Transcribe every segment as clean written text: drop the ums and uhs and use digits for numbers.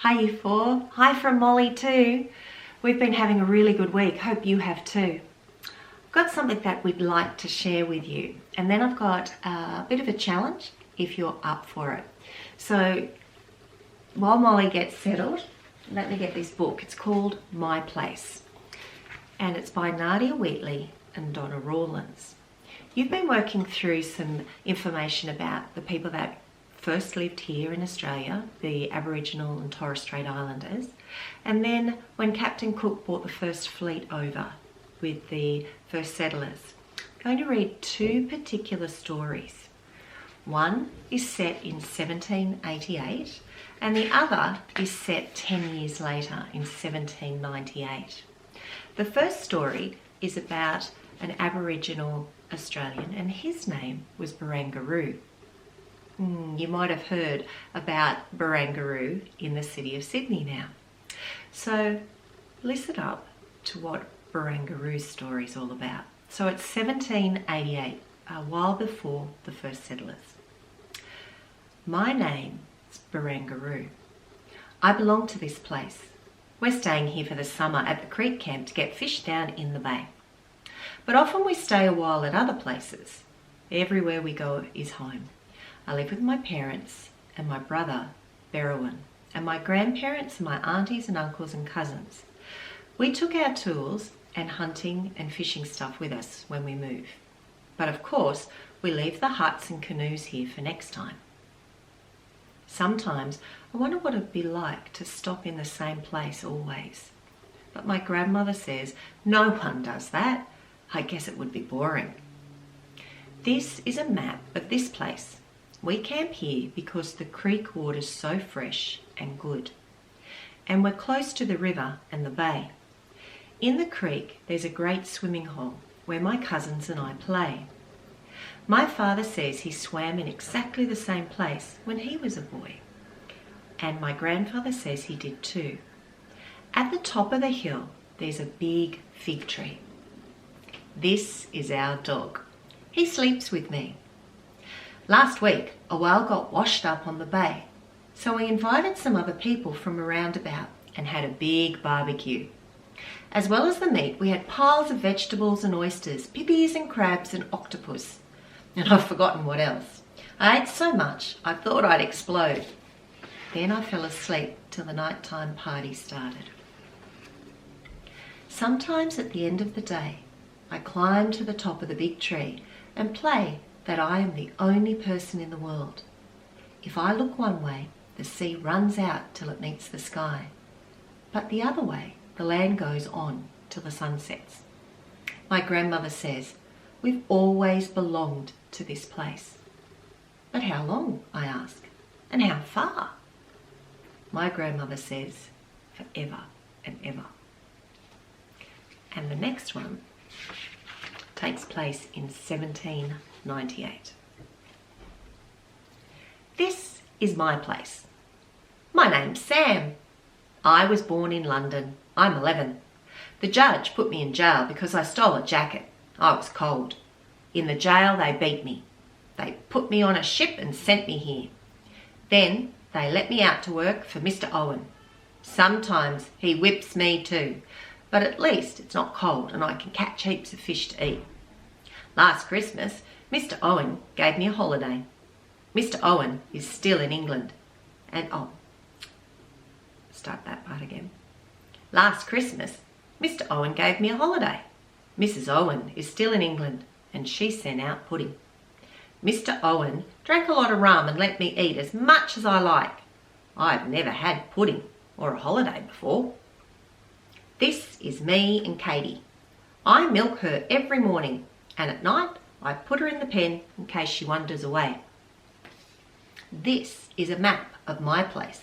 Hi you four. Hi from Molly too. We've been having a really good week. Hope you have too. I've got something that we'd like to share with you, and then I've got a bit of a challenge if you're up for it. So while Molly gets settled, let me get this book. It's called My Place, and it's by Nadia Wheatley and Donna Rawlins. You've been working through some information about the people that first lived here in Australia, the Aboriginal and Torres Strait Islanders, and then when Captain Cook brought the first fleet over with the first settlers. I'm going to read two particular stories. One is set in 1788 and the other is set 10 years later in 1798. The first story is about an Aboriginal Australian, and his name was Barangaroo. You might have heard about Barangaroo in the city of Sydney now. So listen up to what Barangaroo's story is all about. So it's 1788, a while before the first settlers. My name is Barangaroo. I belong to this place. We're staying here for the summer at the creek camp to get fish down in the bay. But often we stay a while at other places. Everywhere we go is home. I live with my parents and my brother, Barangaroo, and my grandparents and my aunties and uncles and cousins. We took our tools and hunting and fishing stuff with us when we move. But of course, we leave the huts and canoes here for next time. Sometimes I wonder what it'd be like to stop in the same place always. But my grandmother says no one does that. I guess it would be boring. This is a map of this place. We camp here because the creek water's so fresh and good. And we're close to the river and the bay. In the creek, there's a great swimming hole where my cousins and I play. My father says he swam in exactly the same place when he was a boy. And my grandfather says he did too. At the top of the hill, there's a big fig tree. This is our dog. He sleeps with me. Last week, a whale got washed up on the bay, so we invited some other people from around about and had a big barbecue. As well as the meat, we had piles of vegetables and oysters, pippies and crabs and octopus. And I've forgotten what else. I ate so much, I thought I'd explode. Then I fell asleep till the nighttime party started. Sometimes at the end of the day, I climb to the top of the big tree and play that I am the only person in the world. If I look one way, the sea runs out till it meets the sky. But the other way, the land goes on till the sun sets. My grandmother says, we've always belonged to this place. But how long, I ask, and how far? My grandmother says, forever and ever. And the next one takes place in 1798. This is my place. My name's Sam. I was born in London. I'm 11. The judge put me in jail because I stole a jacket. I was cold. In the jail they beat me. They put me on a ship and sent me here. Then they let me out to work for Mr. Owen. Sometimes he whips me too, but at least it's not cold and I can catch heaps of fish to eat. Last Christmas, Mr. Owen gave me a holiday. Mr. Owen is still in England. And start that part again. Last Christmas, Mr. Owen gave me a holiday. Mrs. Owen is still in England and she sent out pudding. Mr. Owen drank a lot of rum and let me eat as much as I like. I've never had pudding or a holiday before. This is me and Katie. I milk her every morning, and at night I put her in the pen in case she wanders away. This is a map of my place.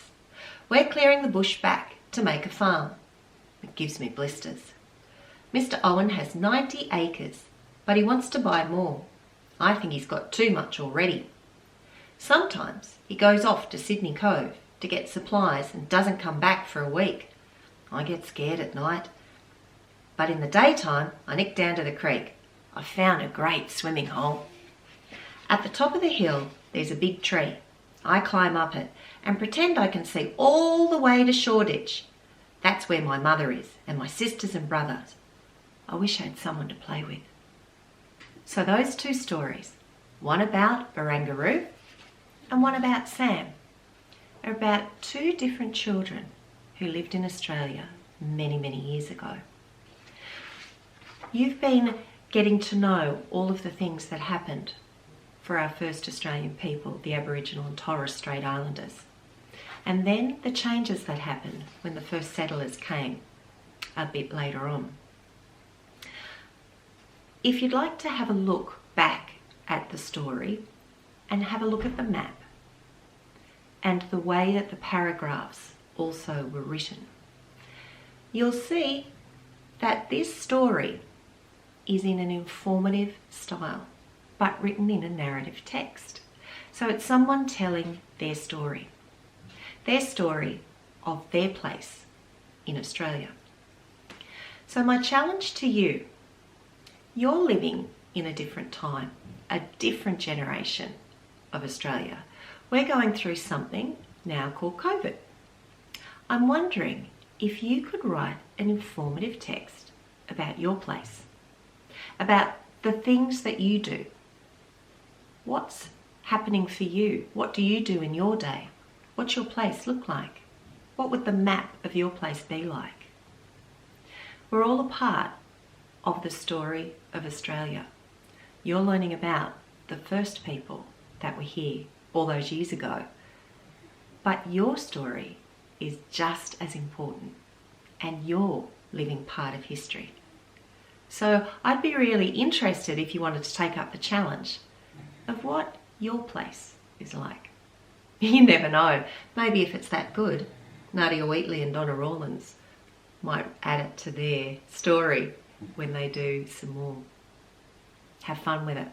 We're clearing the bush back to make a farm. It gives me blisters. Mr. Owen has 90 acres, but he wants to buy more. I think he's got too much already. Sometimes he goes off to Sydney Cove to get supplies and doesn't come back for a week. I get scared at night. But in the daytime, I nick down to the creek. I found a great swimming hole. At the top of the hill, there's a big tree. I climb up it and pretend I can see all the way to Shoreditch. That's where my mother is, and my sisters and brothers. I wish I had someone to play with. So those two stories, one about Barangaroo and one about Sam, are about two different children who lived in Australia many, many years ago. You've been getting to know all of the things that happened for our first Australian people, the Aboriginal and Torres Strait Islanders. And then the changes that happened when the first settlers came a bit later on. If you'd like to have a look back at the story and have a look at the map and the way that the paragraphs also were written, you'll see that this story is in an informative style, but written in a narrative text. So it's someone telling their story of their place in Australia. So my challenge to you, you're living in a different time, a different generation of Australia. We're going through something now called COVID. I'm wondering if you could write an informative text about your place, about the things that you do. What's happening for you? What do you do in your day? What's your place look like? What would the map of your place be like? We're all a part of the story of Australia. You're learning about the first people that were here all those years ago. But your story is just as important, and you're living part of history. So I'd be really interested if you wanted to take up the challenge of what your place is like. You never know. Maybe if it's that good, Nadia Wheatley and Donna Rawlins might add it to their story when they do some more. Have fun with it.